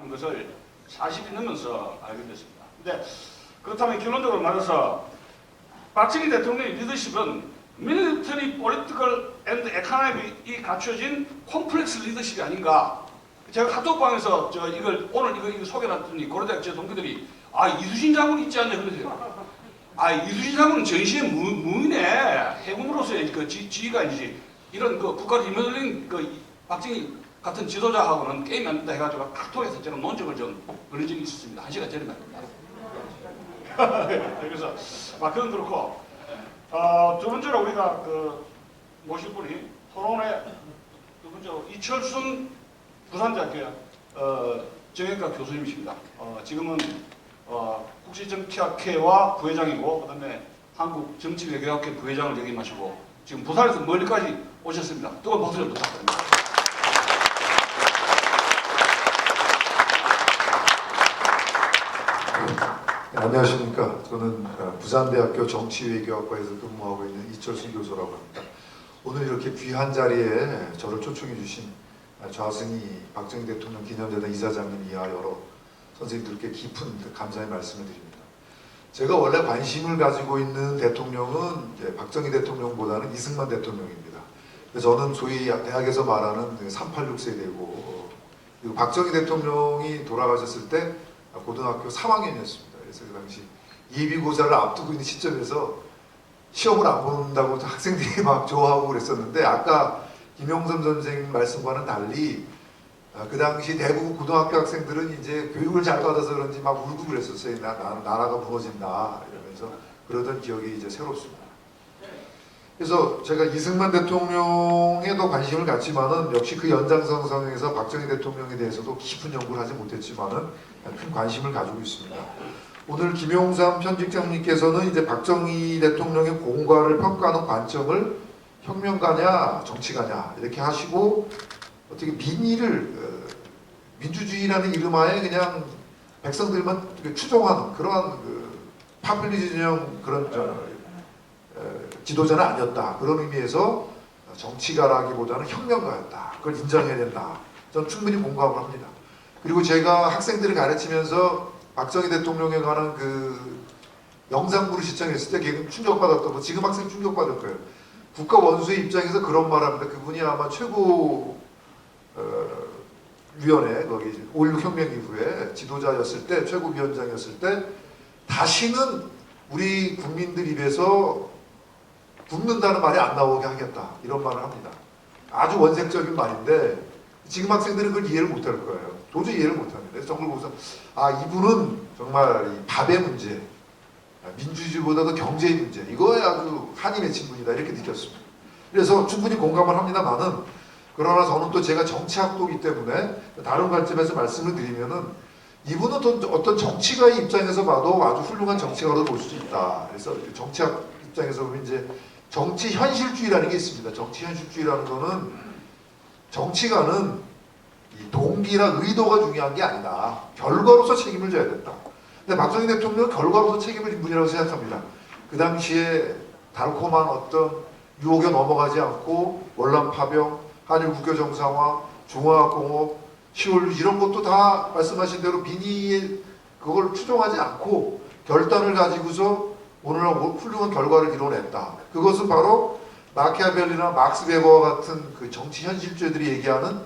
한 것을 40이 넘으면서 알게 됐습니다. 근데 그렇다면 결론적으로 말해서 박정희 대통령의 리더십은 밀리터리, 포리티컬 앤드 에코노미이 갖춰진 콤플렉스 리더십이 아닌가. 제가 카톡방에서 오늘 이거 소개를 했더니 고려대학 제 동기들이 이수신 장군 있지 않냐 그러세요. 이수신 장군은 전시의 무인의 해군으로서의 그 지위가 아니지 이런 그 국가를 힘들린 그 박정희 같은 지도자하고는 게임이 안 된다 해가지고 카톡에서 저는 논쟁을 좀 걸린 적이 있었습니다. 1시간 전에 말입니다. 그래서 그건 그렇고 두 번째로 우리가 모실 분이 토론회 두 번째로 이철순 부산대학교 정형외과 교수님이십니다. 지금은 국제정치학회와 부회장이고 그다음에 한국정치외교학회 부회장을 역임하시고 지금 부산에서 멀리까지 오셨습니다. 뜨거운 박수 좀 부탁드립니다. 네, 안녕하십니까. 저는 부산대학교 정치외교학과에서 근무하고 있는 이철순 교수라고 합니다. 오늘 이렇게 귀한 자리에 저를 초청해 주신 좌승희 박정희 대통령 기념재단 이사장님 이하 여러 선생님들께 깊은 감사의 말씀을 드립니다. 제가 원래 관심을 가지고 있는 대통령은 박정희 대통령보다는 이승만 대통령입니다. 저는 소위 대학에서 말하는 386 세대고 박정희 대통령이 돌아가셨을 때 고등학교 3학년이었습니다. 그래서 그 당시 예비고사를 앞두고 있는 시점에서 시험을 안 본다고 학생들이 막 좋아하고 그랬었는데 아까 김영삼 선생님 말씀과는 달리 그 당시 대부분 고등학교 학생들은 이제 교육을 잘 받아서 그런지 막 울고 그랬었어요. 나라가 무너진다 이러면서 그러던 기억이 이제 새롭습니다. 그래서 제가 이승만 대통령에도 관심을 갖지만은 역시 그 연장선상에서 박정희 대통령에 대해서도 깊은 연구를 하지 못했지만은 큰 관심을 가지고 있습니다. 오늘 김용삼 편집장님께서는 이제 박정희 대통령의 공과를 평가하는 관점을 혁명가냐 정치가냐 이렇게 하시고 어떻게 민주주의라는 이름하에 그냥 백성들만 추종하는 그러한 파퓰리즘형 그런 지도자는 아니었다. 그런 의미에서 정치가라기보다는 혁명가였다. 그걸 인정해야 된다. 저는 충분히 공감을 합니다. 그리고 제가 학생들을 가르치면서 박정희 대통령에 관한 영상부를 시청했을 때 걔는 충격받았던 거 지금 학생 충격받을 거예요. 국가 원수의 입장에서 그런 말 합니다. 그분이 아마 최고 위원회 거기 5.16 혁명 이후에 지도자였을 때 최고위원장이었을 때 다시는 우리 국민들 입에서 굶는다는 말이 안 나오게 하겠다 이런 말을 합니다. 아주 원색적인 말인데 지금 학생들은 그걸 이해를 못할 거예요. 도저히 이해를 못합니다. 그래서 정말 보고서 이분은 정말 이 밥의 문제 민주주의보다도 경제의 문제 이거에 아주 한이 맺힌 분이다 이렇게 느꼈습니다. 그래서 충분히 공감을 합니다만은 그러나 저는 또 제가 정치학도이기 때문에 다른 관점에서 말씀을 드리면은 이분은 또 어떤 정치가의 입장에서 봐도 아주 훌륭한 정치가로 볼 수 있다. 그래서 정치학 입장에서 보면 이제 정치 현실주의라는 게 있습니다. 정치 현실주의라는 거는 정치가는 이 동기나 의도가 중요한 게 아니다. 결과로서 책임을 져야 된다. 근데 박정희 대통령은 결과로서 책임을 진 분이라고 생각합니다. 그 당시에 달콤한 어떤 유혹에 넘어가지 않고 월남 파병, 한일 국교 정상화, 중화공업, 10월 이런 것도 다 말씀하신 대로 민의에 그걸 추종하지 않고 결단을 가지고서 오늘 훌륭한 결과를 이뤄냈다. 그것은 바로 마키아벨리나 막스 베버와 같은 그 정치 현실주의들이 얘기하는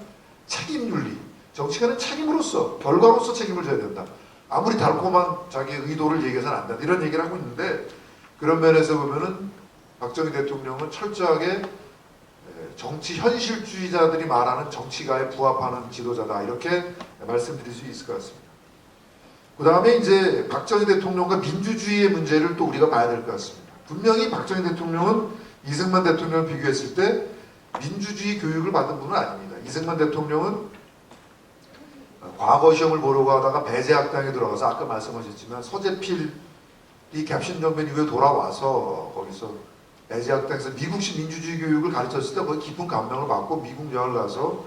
책임윤리. 정치가는 책임으로서 결과로서 책임을 져야 된다. 아무리 달콤한 자기의 의도를 얘기해서는 안 된다. 이런 얘기를 하고 있는데 그런 면에서 보면은 박정희 대통령은 철저하게 정치 현실주의자들이 말하는 정치가에 부합하는 지도자다. 이렇게 말씀드릴 수 있을 것 같습니다. 그 다음에 이제 박정희 대통령과 민주주의의 문제를 또 우리가 봐야 될 것 같습니다. 분명히 박정희 대통령은 이승만 대통령을 비교했을 때 민주주의 교육을 받은 분은 아닙니다. 이승만 대통령은 과거 시험을 보려고 하다가 배제학당에 들어가서 아까 말씀하셨지만 서재필이 캡신정변 이후에 돌아와서 거기서 배제학당에서 미국식 민주주의 교육을 가르쳤을 때 거기 깊은 감명을 받고 미국 여행을 가서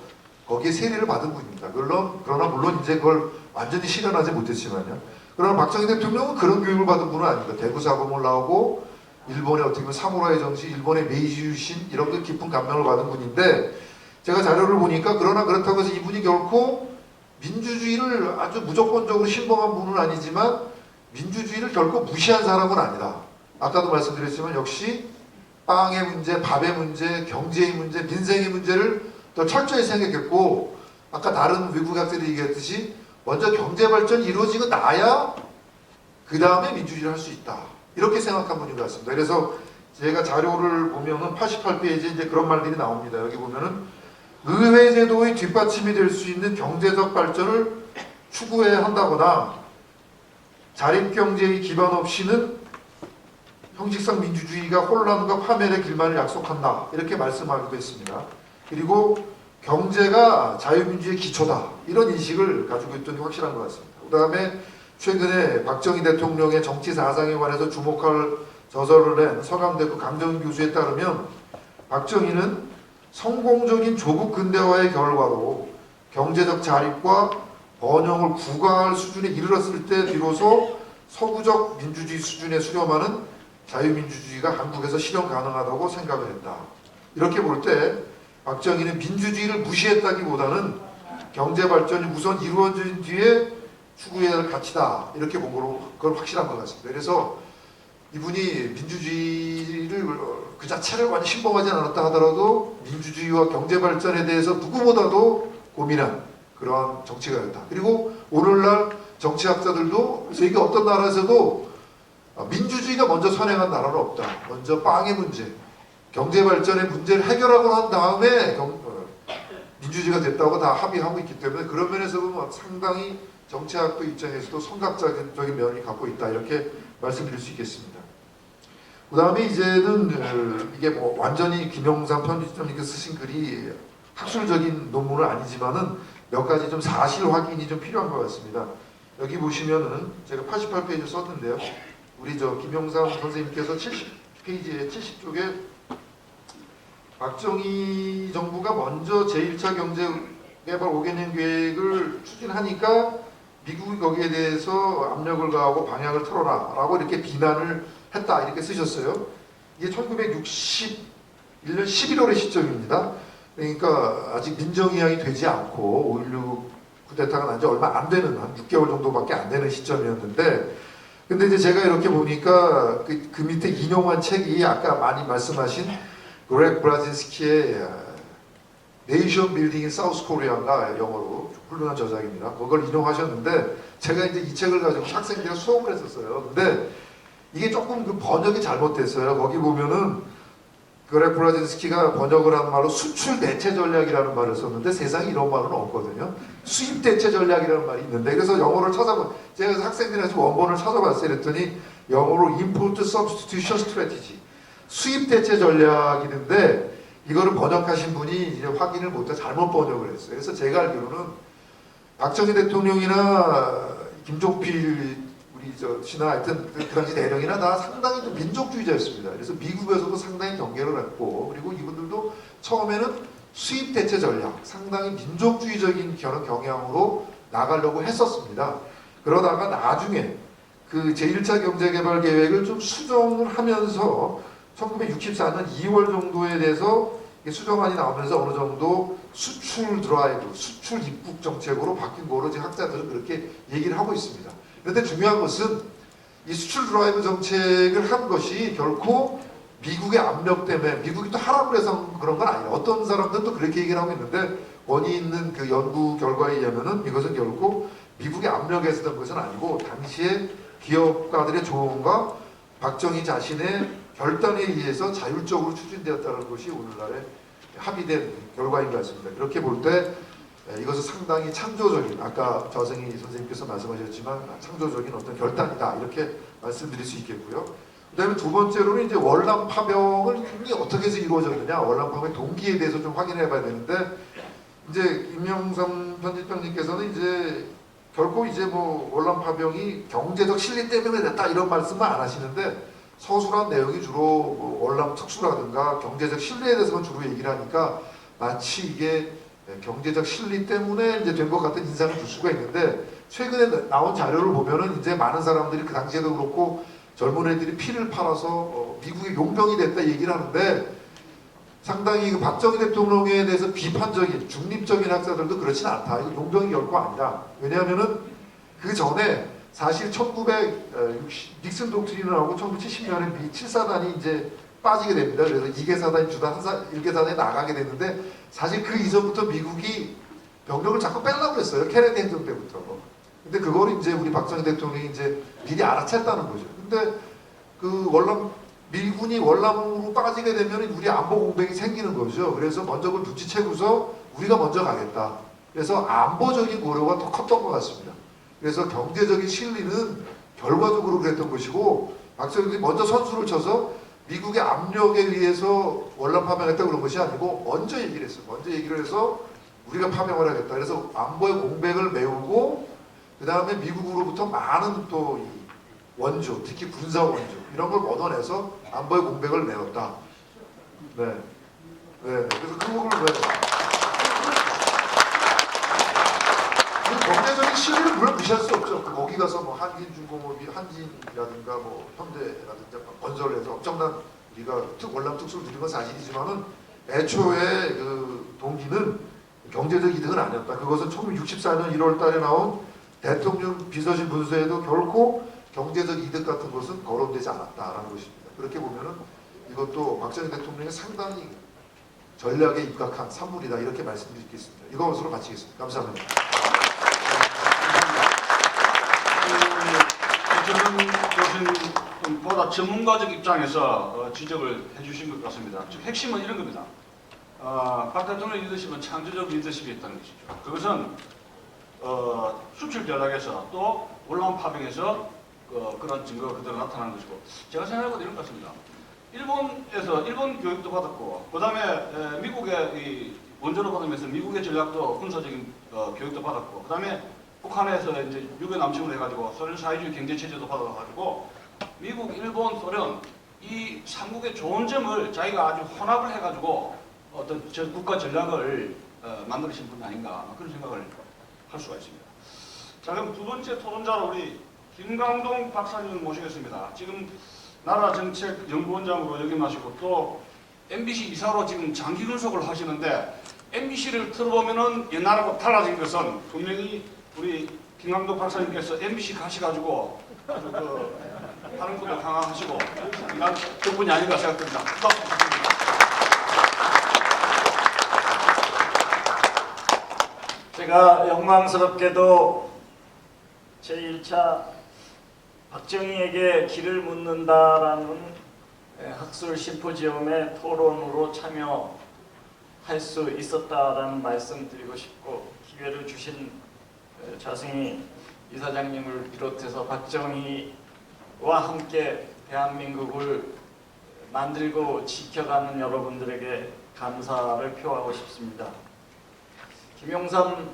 거기에 세례를 받은 분입니다. 그러나 물론 이제 그걸 완전히 실현하지 못했지만요. 그러나 박정희 대통령은 그런 교육을 받은 분은 아닙니다. 대구사범을 나오고 일본의 어떻게 보면 사무라이 정치, 일본의 메이지 유신 이런 게 깊은 감명을 받은 분인데 제가 자료를 보니까 그러나 그렇다고 해서 이분이 결코 민주주의를 아주 무조건적으로 신봉한 분은 아니지만 민주주의를 결코 무시한 사람은 아니다. 아까도 말씀드렸지만 역시 빵의 문제, 밥의 문제, 경제의 문제, 민생의 문제를 더 철저히 생각했고 아까 다른 외국학들이 얘기했듯이 먼저 경제 발전이 이루어지고 나야 그 다음에 민주주의를 할 수 있다. 이렇게 생각한 분인 것 같습니다. 그래서 제가 자료를 보면은 88페이지에 이제 그런 말들이 나옵니다. 여기 보면은 의회 제도의 뒷받침이 될 수 있는 경제적 발전을 추구해야 한다거나 자립경제의 기반 없이는 형식상 민주주의가 혼란과 파멸의 길만을 약속한다. 이렇게 말씀하기도 했습니다. 그리고 경제가 자유민주의 기초다. 이런 인식을 가지고 있던 게 확실한 것 같습니다. 그 다음에 최근에 박정희 대통령의 정치 사상에 관해서 주목할 저서를 낸 서강대학교 강정윤 교수에 따르면 박정희는 성공적인 조국 근대화의 결과로 경제적 자립과 번영을 구가할 수준에 이르렀을 때 비로소 서구적 민주주의 수준에 수렴하는 자유민주주의가 한국에서 실현 가능하다고 생각을 했다. 이렇게 볼 때 박정희는 민주주의를 무시했다기보다는 경제 발전이 우선 이루어진 뒤에 추구해야 할 가치다. 이렇게 본 거로 그건 확실한 것 같습니다. 그래서 이분이 민주주의를 그 자체를 완전히 신봉하지 않았다 하더라도 민주주의와 경제 발전에 대해서 누구보다도 고민한 그러한 정치가였다. 그리고 오늘날 정치학자들도 세계 어떤 나라에서도 민주주의가 먼저 선행한 나라는 없다. 먼저 빵의 문제, 경제 발전의 문제를 해결하고 난 다음에 민주주의가 됐다고 다 합의하고 있기 때문에 그런 면에서 보면 상당히 정치학도 입장에서도 선각적인 면이 갖고 있다. 이렇게 말씀드릴 수 있겠습니다. 그 다음에 이제는 이게 뭐 완전히 김영삼 편집장님께서 쓰신 글이 학술적인 논문은 아니지만은 몇 가지 좀 사실 확인이 좀 필요한 것 같습니다. 여기 보시면은 제가 88페이지 썼는데요. 우리 저 김영삼 선생님께서 70페이지에 70쪽에 박정희 정부가 먼저 제1차 경제개발 5개년 계획을 추진하니까 미국이 거기에 대해서 압력을 가하고 방향을 틀어라 라고 이렇게 비난을 했다 이렇게 쓰셨어요. 이게 1961년 11월의 시점입니다. 그러니까 아직 민정이양이 되지 않고 5.16 쿠데타가 난 지 얼마 안 되는 한 6개월 정도밖에 안 되는 시점이었는데 근데 이제 제가 이렇게 보니까 그 밑에 인용한 책이 아까 많이 말씀하신 그렉 브라진스키의 네이션 빌딩 인 사우스 코리아인가 영어로 훌륭한 저작입니다. 그걸 인용하셨는데 제가 이제 이 책을 가지고 학생들이랑 수업을 했었어요. 근데 이게 조금 그 번역이 잘못됐어요. 거기 보면은 그렉 브라진스키가 번역을 한 말로 수출 대체 전략이라는 말을 썼는데 세상에 이런 말은 없거든요. 수입 대체 전략이라는 말이 있는데 그래서 영어를 제가 학생들한테 원본을 찾아봤어요. 그랬더니 영어로 import substitution strategy 수입 대체 전략이는데 이거를 번역하신 분이 이제 확인을 못해 잘못 번역을 했어요. 그래서 제가 알기로는 박정희 대통령이나 김종필 우리 저 신하 하여튼 그 당시 대령이나 다 상당히 좀 민족주의자였습니다. 그래서 미국에서도 상당히 경계를 했고 그리고 이분들도 처음에는 수입 대체 전략 상당히 민족주의적인 그런 경향으로 나가려고 했었습니다. 그러다가 나중에 그 제1차 경제개발 계획을 좀 수정을 하면서 1964년 2월 정도에 대해서 수정안이 나오면서 어느 정도 수출 드라이브, 수출 입국 정책으로 바뀐 거로 지금 학자들은 그렇게 얘기를 하고 있습니다. 그런데 중요한 것은 이 수출 드라이브 정책을 한 것이 결코 미국의 압력 때문에 미국이 또 하라고 해서 그런 건 아니에요. 어떤 사람들은 또 그렇게 얘기를 하고 있는데 원이 있는 그 연구 결과에 의하면은 이것은 결코 미국의 압력에서 된 것은 아니고 당시에 기업가들의 조언과 박정희 자신의 결단에 의해서 자율적으로 추진되었다는 것이 오늘날의 합의된 결과인 것 같습니다. 그렇게 볼 때 이것은 상당히 창조적인 아까 저승희 선생님께서 말씀하셨지만 창조적인 어떤 결단이다 이렇게 말씀드릴 수 있겠고요. 그 다음에 두 번째로는 이제 월남 파병을 어떻게 해서 이루어졌느냐 월남 파병의 동기에 대해서 좀 확인해 봐야 되는데 이제 임영삼 편집장님께서는 이제 결코 이제 뭐 월남 파병이 경제적 실리 때문에 됐다 이런 말씀은 안 하시는데 서술한 내용이 주로 뭐 월남 특수라든가 경제적 실리에 대해서만 주로 얘기를 하니까 마치 이게 경제적 실리 때문에 이제 된 것 같은 인상을 줄 수가 있는데 최근에 나온 자료를 보면은 이제 많은 사람들이 그 당시에도 그렇고 젊은 애들이 피를 팔아서 미국의 용병이 됐다 얘기를 하는데 상당히 그 박정희 대통령에 대해서 비판적인 중립적인 학자들도 그렇진 않다. 이거 용병이 결코 아니다. 왜냐하면은 그 전에 사실 1960 닉슨 독트린을 하고 1970년에 미 7사단이 이제 빠지게 됩니다. 그래서 2개 사단이 주다 1개 사단이 나가게 됐는데 사실 그 이전부터 미국이 병력을 자꾸 빼려고 했어요. 케네디 행정 때부터. 근데 그거를 이제 우리 박정희 대통령이 이제 미리 알아챘다는 거죠. 근데 그 미군이 월남으로 빠지게 되면 우리 안보 공백이 생기는 거죠. 그래서 먼저 그걸 눈치채고서 우리가 먼저 가겠다. 그래서 안보적인 고려가 더 컸던 것 같습니다. 그래서 경제적인 실리는 결과적으로 그랬던 것이고 박정희들이 먼저 선수를 쳐서 미국의 압력에 의해서 월남 파병했다 그런 것이 아니고 먼저 얘기를 했어요. 먼저 얘기를 해서 우리가 파병을 하겠다. 그래서 안보의 공백을 메우고 그 다음에 미국으로부터 많은 또 이 원조, 특히 군사 원조 이런 걸 얻어내서 안보의 공백을 메웠다. 네, 네. 그래서 그 부분을 왜? 경제적인 실리를 물론 무시할 수 없죠. 거기 가서 뭐 한진중공업이 한진이라든가 뭐 현대라든가 건설해서 엄청난 우리가 월남 특수를 들인 건 사실이지만은 애초에 그 동기는 경제적 이득은 아니었다. 그것은 1964년 1월달에 나온 대통령 비서실 문서에도 결코 경제적 이득 같은 것은 거론되지 않았다라는 것입니다. 그렇게 보면은 이것도 박정희 대통령이 상당히 전략에 입각한 산물이다 이렇게 말씀드리겠습니다. 이것으로 마치겠습니다. 감사합니다. 저는 보다 전문가적 입장에서 지적을 해주신 것 같습니다. 즉 핵심은 이런 겁니다. 박 대통령 리더십은 창조적 리더십이 있다는 것이죠. 그것은 수출 전략에서 또 월남 파병에서 그런 증거가 그대로 나타나는 것이고 제가 생각해보면 이런 것 같습니다. 일본에서 일본 교육도 받았고 그 다음에 미국의 이 원조로 받으면서 미국의 전략도 군사적인 교육도 받았고 그 다음에 북한에서 이제 유교 남침을 해가지고 소련 사회주의 경제 체제도 받아가지고 미국, 일본, 소련 이 삼국의 좋은 점을 자기가 아주 혼합을 해가지고 어떤 국가 전략을 만들으신 분 아닌가 그런 생각을 할 수가 있습니다. 자 그럼 두 번째 토론자로 우리 김강동 박사님을 모시겠습니다. 지금 나라정책연구원장으로 역임하시고 또 MBC 이사로 지금 장기 근속을 하시는데 MBC를 들어보면은 옛날하고 달라진 것은 분명히 우리 김강동 박사님께서 MBC 가셔가지고 아주 하는 것도 강화하시고 이런 덕분이 아닌가 생각됩니다. 제가 영광스럽게도 제1차 박정희에게 길을 묻는다라는 학술 심포지엄의 토론으로 참여할 수 있었다라는 말씀 드리고 싶고 기회를 주신 자승희 이사장님을 비롯해서 박정희와 함께 대한민국을 만들고 지켜가는 여러분들에게 감사를 표하고 싶습니다. 김용삼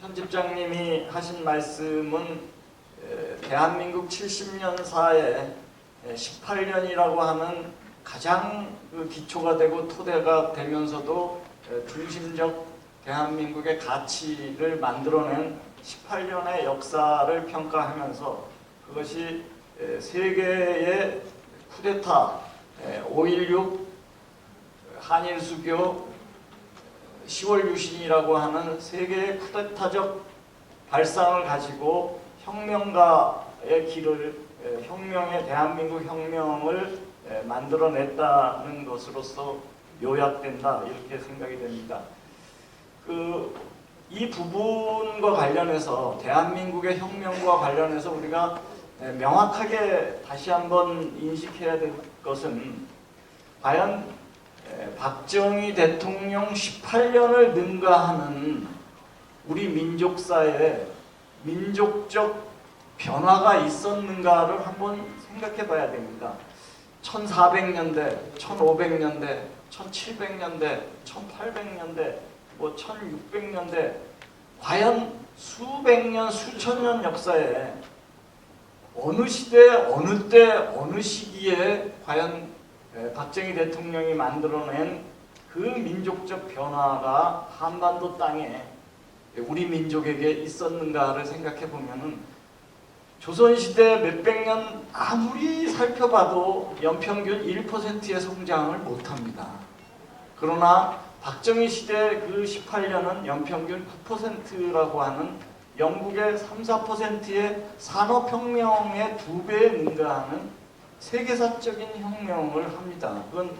편집장님이 하신 말씀은 대한민국 70년사에 18년이라고 하는 가장 기초가 되고 토대가 되면서도 중심적 대한민국의 가치를 만들어낸 18년의 역사를 평가하면서 그것이 세계의 쿠데타, 5.16 한일수교, 10월 유신이라고 하는 세계의 쿠데타적 발상을 가지고 혁명가의 길을 혁명의 대한민국 혁명을 만들어냈다는 것으로서 요약된다 이렇게 생각이 됩니다. 이 부분과 관련해서 대한민국의 혁명과 관련해서 우리가 명확하게 다시 한번 인식해야 될 것은 과연 박정희 대통령 18년을 능가하는 우리 민족사에 민족적 변화가 있었는가를 한번 생각해 봐야 됩니다. 1400년대, 1500년대, 1700년대, 1800년대, 1600년대 과연 수백 년, 수천 년 역사에 어느 시대, 어느 때, 어느 시기에 과연 박정희 대통령이 만들어낸 그 민족적 변화가 한반도 땅에 우리 민족에게 있었는가를 생각해 보면은 조선시대 몇백 년 아무리 살펴봐도 연평균 1%의 성장을 못합니다. 그러나 박정희 시대 그 18년은 연평균 9%라고 하는 영국의 3, 4%의 산업혁명의 2배에 능가하는 세계사적인 혁명을 합니다. 그건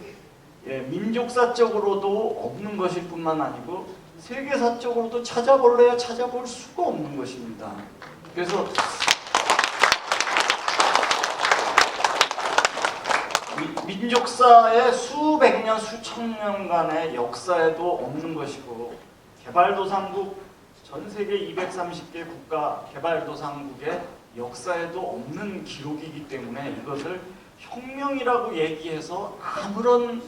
민족사적으로도 없는 것일 뿐만 아니고 세계사적으로도 찾아볼래야 찾아볼 수가 없는 것입니다. 그래서 민족사의 수백 년, 수천 년간의 역사에도 없는 것이고 개발도상국, 전 세계 230개 국가 개발도상국의 역사에도 없는 기록이기 때문에 이것을 혁명이라고 얘기해서 아무런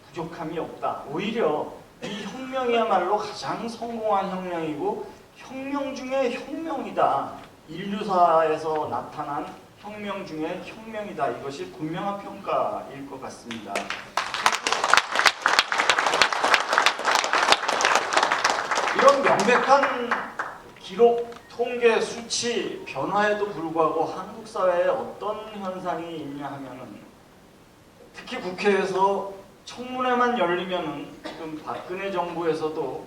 부족함이 없다. 오히려 이 혁명이야말로 가장 성공한 혁명이고 혁명 중에 혁명이다. 인류사에서 나타난 혁명 중에 혁명이다. 이것이 분명한 평가일 것 같습니다. 이런 명백한 기록, 통계, 수치, 변화에도 불구하고 한국 사회에 어떤 현상이 있냐 하면은 특히 국회에서 청문회만 열리면은 지금 박근혜 정부에서도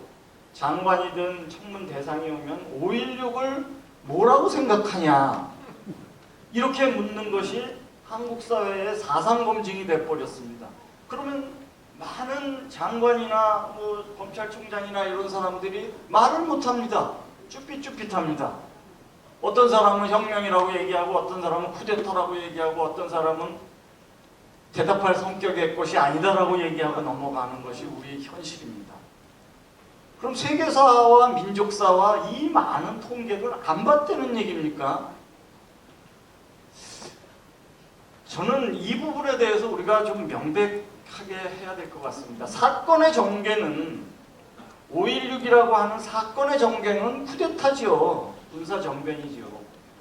장관이든 청문 대상이 오면 5.16을 뭐라고 생각하냐 이렇게 묻는 것이 한국 사회의 사상 검증이 돼버렸습니다. 그러면 많은 장관이나 뭐 검찰총장이나 이런 사람들이 말을 못합니다. 쭈삣쭈삣합니다. 어떤 사람은 혁명이라고 얘기하고 어떤 사람은 쿠데타라고 얘기하고 어떤 사람은 대답할 성격의 것이 아니다라고 얘기하고 넘어가는 것이 우리의 현실입니다. 그럼 세계사와 민족사와 이 많은 통계를 안 봤다는 얘기입니까? 저는 이 부분에 대해서 우리가 좀 명백하게 해야 될 것 같습니다. 사건의 전개는 5.16이라고 하는 사건의 전개는 쿠데타지요. 군사정변이지요.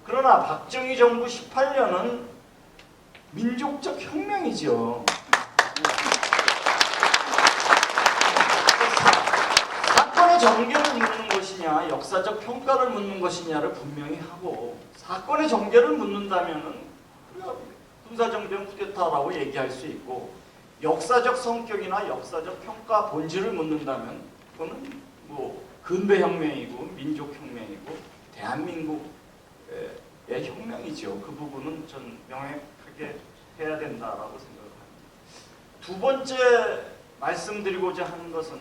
그러나 박정희 정부 18년은 민족적 혁명이죠. 사건의 전개를 묻는 것이냐 역사적 평가를 묻는 것이냐를 분명히 하고 사건의 전개를 묻는다면 군사정변 쿠데타라고 얘기할 수 있고 역사적 성격이나 역사적 평가 본질을 묻는다면 그거는 뭐 근대혁명이고 민족혁명이고 대한민국의 혁명이죠. 그 부분은 전 명확하게 해야 된다라고 생각합니다. 두 번째 말씀드리고자 하는 것은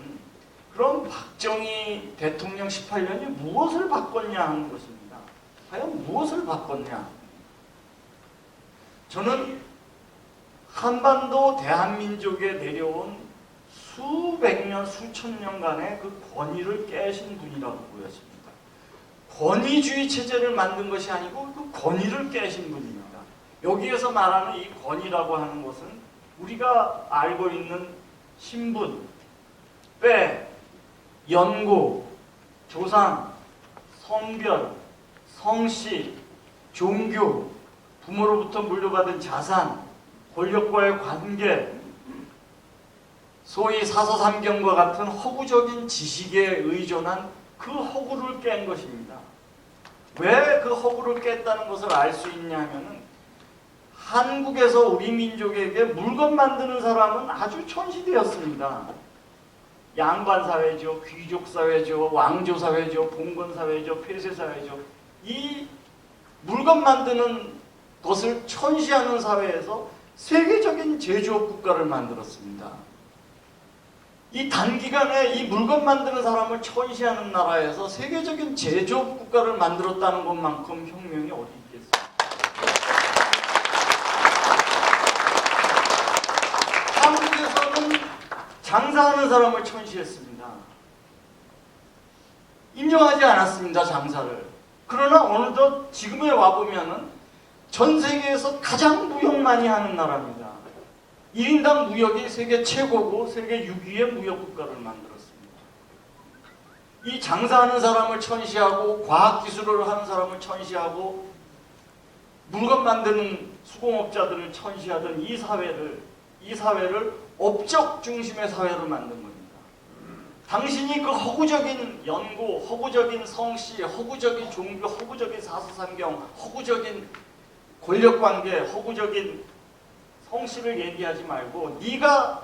그럼 박정희 대통령 18년이 무엇을 바꿨냐 하는 것입니다. 과연 무엇을 바꿨냐? 저는 한반도 대한민족에 내려온 수백 년, 수천 년간의 그 권위를 깨신 분이라고 보여집니다. 권위주의 체제를 만든 것이 아니고 그 권위를 깨신 분입니다. 여기에서 말하는 이 권위라고 하는 것은 우리가 알고 있는 신분, 뼈, 연고, 조상, 성별, 성씨, 종교, 부모로부터 물려받은 자산, 권력과의 관계, 소위 사서삼경과 같은 허구적인 지식에 의존한 그 허구를 깬 것입니다. 왜 그 허구를 깼다는 것을 알 수 있냐면은 한국에서 우리 민족에게 물건 만드는 사람은 아주 천시되었습니다. 양반사회죠, 귀족사회죠, 왕조사회죠, 봉건사회죠, 폐쇄사회죠. 이 물건 만드는 것을 천시하는 사회에서 세계적인 제조업 국가를 만들었습니다. 이 단기간에 이 물건 만드는 사람을 천시하는 나라에서 세계적인 제조업 국가를 만들었다는 것만큼 혁명이 어디 있겠습니까? 한국에서는 장사하는 사람을 천시했습니다. 인정하지 않았습니다. 장사를. 그러나 어느덧 지금에 와보면은 전 세계에서 가장 무역 많이 하는 나라입니다. 1인당 무역이 세계 최고고 세계 6위의 무역 국가를 만들었습니다. 이 장사하는 사람을 천시하고 과학기술을 하는 사람을 천시하고 물건 만드는 수공업자들을 천시하던 이 사회를 업적 중심의 사회로 만든 겁니다. 당신이 그 허구적인 연고, 허구적인 성씨, 허구적인 종교, 허구적인 사서삼경, 허구적인 권력관계, 허구적인 성씨를 얘기하지 말고 네가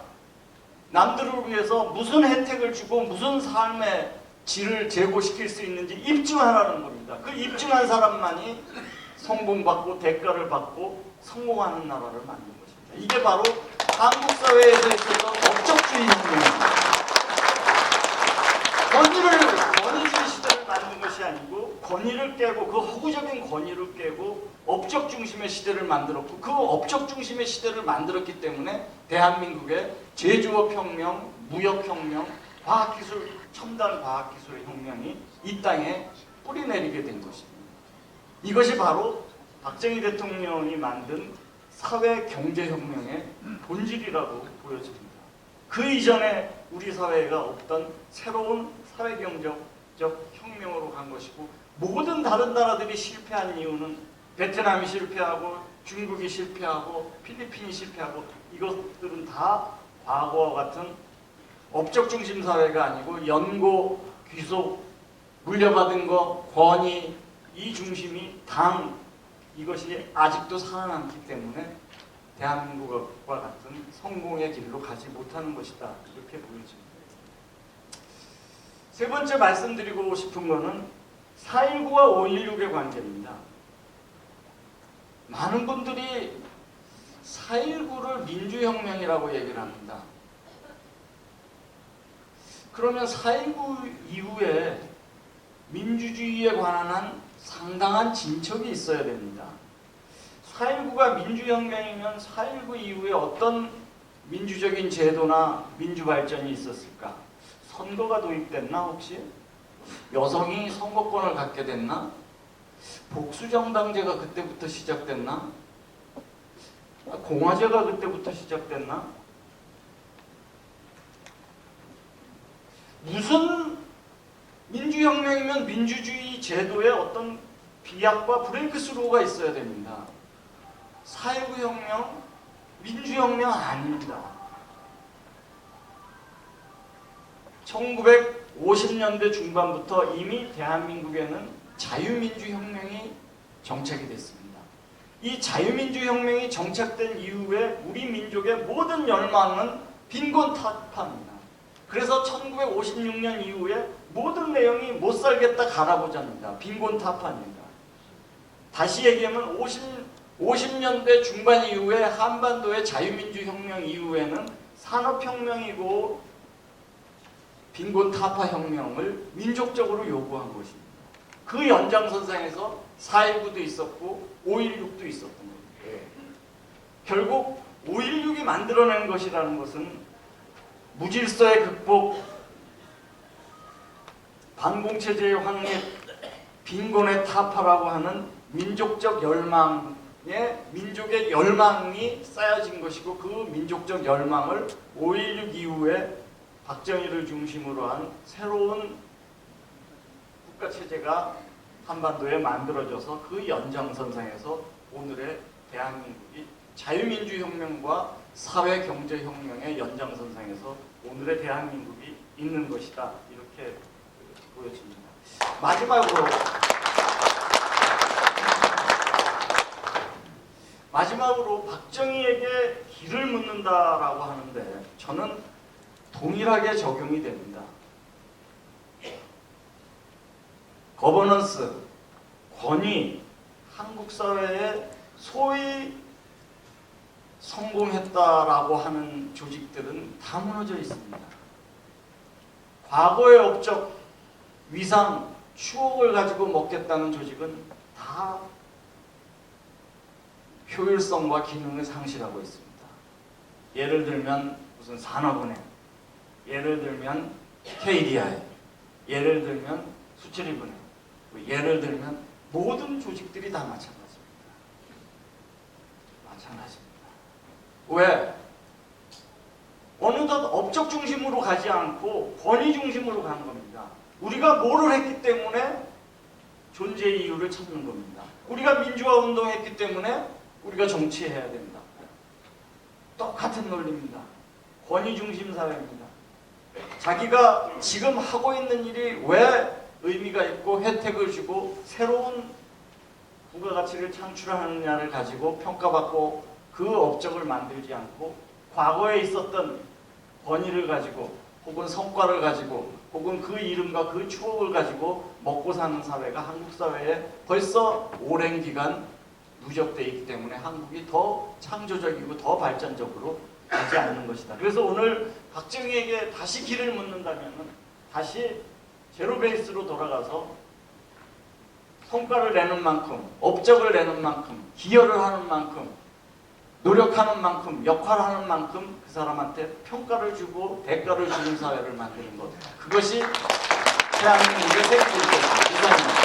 남들을 위해서 무슨 혜택을 주고 무슨 삶의 질을 제고시킬 수 있는지 입증하라는 겁니다. 그 입증한 사람만이 성공받고 대가를 받고 성공하는 나라를 만든 것입니다. 이게 바로 한국 사회에서 있었던 업적주의 혁명입니다. 권위주의 시대를 만든 것이 아니고 권위를 깨고 그 허구적인 권위를 깨고 업적 중심의 시대를 만들었고 그 업적 중심의 시대를 만들었기 때문에 대한민국의 제조업 혁명, 무역 혁명, 과학기술, 첨단 과학기술의 혁명이 이 땅에 뿌리내리게 된 것입니다. 이것이 바로 박정희 대통령이 만든 사회경제혁명의 본질이라고 보여집니다. 그 이전에 우리 사회가 없던 새로운 사회경제적 혁명으로 간 것이고 모든 다른 나라들이 실패한 이유는 베트남이 실패하고 중국이 실패하고 필리핀이 실패하고 이것들은 다 과거와 같은 업적 중심 사회가 아니고 연고, 귀속, 물려받은 거, 권위 이 중심이 당 이것이 아직도 살아남기 때문에 대한민국과 같은 성공의 길로 가지 못하는 것이다. 이렇게 보여집니다. 세 번째 말씀드리고 싶은 것은 4.19와 5.16의 관계입니다. 많은 분들이 4.19를 민주혁명이라고 얘기를 합니다. 그러면 4.19 이후에 민주주의에 관한 상당한 진척이 있어야 됩니다. 4.19가 민주혁명이면 4.19 이후에 어떤 민주적인 제도나 민주발전이 있었을까? 선거가 도입됐나 혹시? 여성이 선거권을 갖게 됐나? 복수정당제가 그때부터 시작됐나? 공화제가 그때부터 시작됐나? 무슨 민주혁명이면 민주주의 제도에 어떤 비약과 브레이크스루가 있어야 됩니다. 4.19 혁명, 민주혁명 아닙니다. 1950년대 중반부터 이미 대한민국에는 자유민주혁명이 정착이 됐습니다. 이 자유민주혁명이 정착된 이후에 우리 민족의 모든 열망은 빈곤타파입니다. 그래서 1956년 이후에 모든 내용이 못살겠다 가라보자입니다. 빈곤타파입니다. 다시 얘기하면 50년대 중반 이후에 한반도의 자유민주혁명 이후에는 산업혁명이고 빈곤타파 혁명을 민족적으로 요구한 것입니다. 그 연장선상에서 4.19도 있었고 5.16도 있었던 거예요. 결국 5.16이 만들어낸 것이라는 것은 무질서의 극복, 반공체제의 확립, 빈곤의 타파라고 하는 민족적 열망에 민족의 열망이 쌓여진 것이고 그 민족적 열망을 5.16 이후에 박정희를 중심으로 한 새로운 국가체제가 한반도에 만들어져서 그 연장선상에서 오늘의 대한민국이 자유민주혁명과 사회경제혁명의 연장선상에서 오늘의 대한민국이 있는 것이다. 이렇게 보여집니다. 마지막으로 박정희에게 길을 묻는다라고 하는데 저는 동일하게 적용이 됩니다. 거버넌스, 권위, 한국 사회에 소위 성공했다라고 하는 조직들은 다 무너져 있습니다. 과거의 업적, 위상, 추억을 가지고 먹겠다는 조직은 다 효율성과 기능을 상실하고 있습니다. 예를 들면 무슨 산업은행, 예를 들면 KDI, 예를 들면 수출입은행, 예를 들면 모든 조직들이 다 마찬가지입니다. 왜? 어느덧 업적 중심으로 가지 않고 권위 중심으로 가는 겁니다. 우리가 뭐를 했기 때문에 존재의 이유를 찾는 겁니다. 우리가 민주화 운동했기 때문에 우리가 정치해야 된다. 똑같은 논리입니다. 권위 중심 사회입니다. 자기가 지금 하고 있는 일이 왜 의미가 있고 혜택을 주고 새로운 부가가치를 창출하느냐를 가지고 평가받고 그 업적을 만들지 않고 과거에 있었던 권위를 가지고 혹은 성과를 가지고 혹은 그 이름과 그 추억을 가지고 먹고 사는 사회가 한국 사회에 벌써 오랜 기간 누적되어 있기 때문에 한국이 더 창조적이고 더 발전적으로 되지 않는 것이다. 그래서 오늘 박정희에게 다시 길을 묻는다면 다시 제로 베이스로 돌아가서 성과를 내는 만큼, 업적을 내는 만큼, 기여를 하는 만큼, 노력하는 만큼, 역할하는 만큼 그 사람한테 평가를 주고 대가를 주는 사회를 만드는 것. 그것이 대한민국의 새로운 이상입니다.